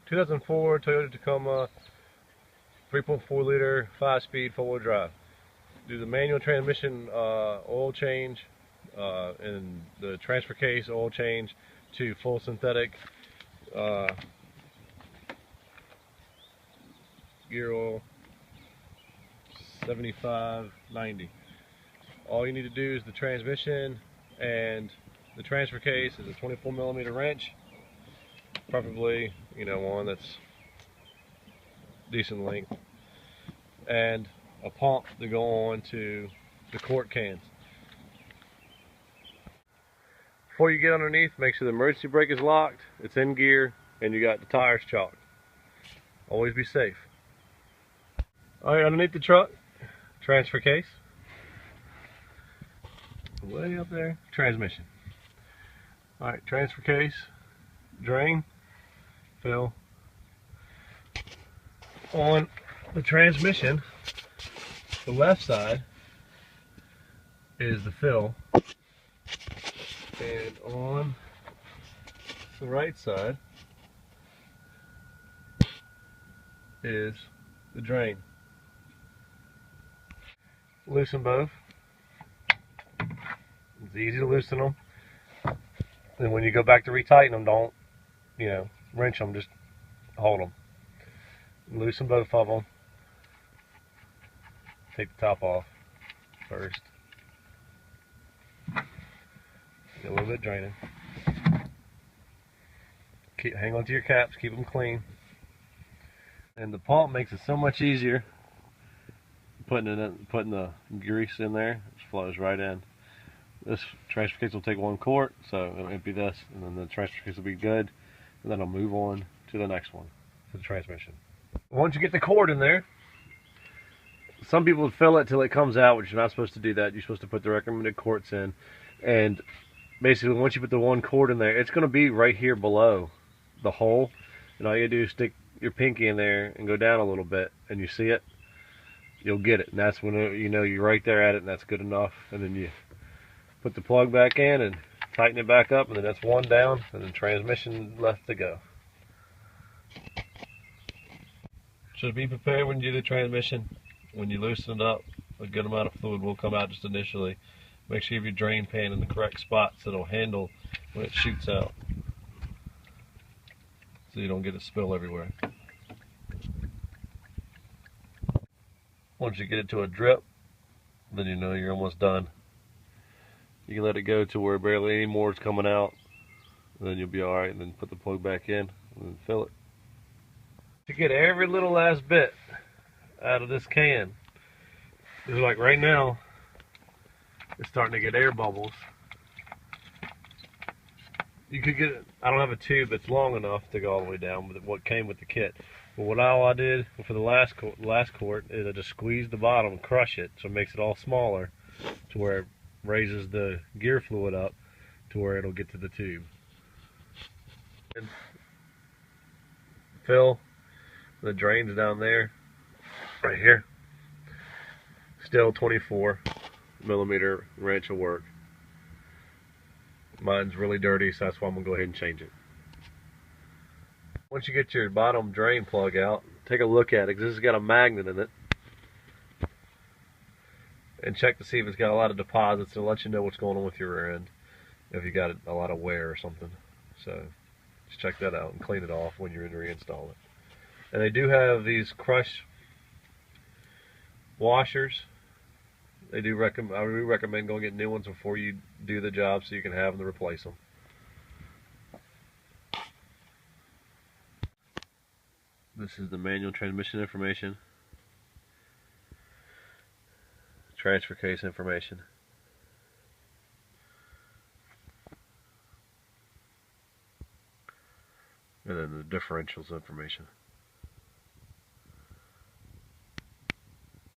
2004 Toyota Tacoma 3.4 liter 5-speed 4-wheel drive. Do the manual transmission oil change and the transfer case oil change to full synthetic gear oil 75/90. All you need to do is the transmission, and the transfer case is a 24mm wrench, preferably one that's decent length, and a pump to go on to the quart cans. Before you get underneath, make sure the emergency brake is locked, it's in gear, and you got the tires chalked. Always be safe. Alright, underneath the truck, transfer case. Way up there, transmission. Alright, transfer case, drain, fill. On the transmission, the left side is the fill, and on the right side is the drain. Loosen both. It's easy to loosen them. And when you go back to retighten them, don't, wrench them, just hold them. Loosen both of them. Take the top off first. Get a little bit draining. Hang on to your caps, keep them clean. And the pump makes it so much easier. Putting the grease in there, it flows right in. This transfer case will take 1 quart, so it'll empty this, and then the transfer case will be good, and then I'll move on to the next one for the transmission. Once you get the quart in there, some people would fill it till it comes out, which you're not supposed to do that. You're supposed to put the recommended quarts in, and basically once you put the 1 quart in there, it's going to be right here below the hole, and all you do is stick your pinky in there and go down a little bit, and you see it, you'll get it, and that's when you're right there at it, and that's good enough. And then you put the plug back in and tighten it back up, and then that's 1 down, and then transmission left to go. So be prepared when you do the transmission. When you loosen it up, a good amount of fluid will come out just initially. Make sure you have your drain pan in the correct spot so it'll handle when it shoots out, so you don't get it spill everywhere. Once you get it to a drip, then you know you're almost done. You can let it go to where barely any more is coming out, and then you'll be alright, and then put the plug back in and then fill it. To get every little last bit out of this can, it's like right now, it's starting to get air bubbles. You could get, I don't have a tube that's long enough to go all the way down with what came with the kit. But what all I did for the last quart is I just squeezed the bottom and crush it, so it makes it all smaller to where it raises the gear fluid up to where it'll get to the tube. And fill the drains down there, right here. Still 24mm wrench will work. Mine's really dirty, so that's why I'm going to go ahead and change it. Once you get your bottom drain plug out, take a look at it, because this has got a magnet in it. And check to see if it's got a lot of deposits. It'll let you know what's going on with your rear end, if you got a lot of wear or something. So just check that out and clean it off when you're in to reinstall it. And they do have these crush washers. I do recommend going get new ones before you do the job, so you can have them to replace them. This is the manual transmission information, transfer case information, and then the differentials information.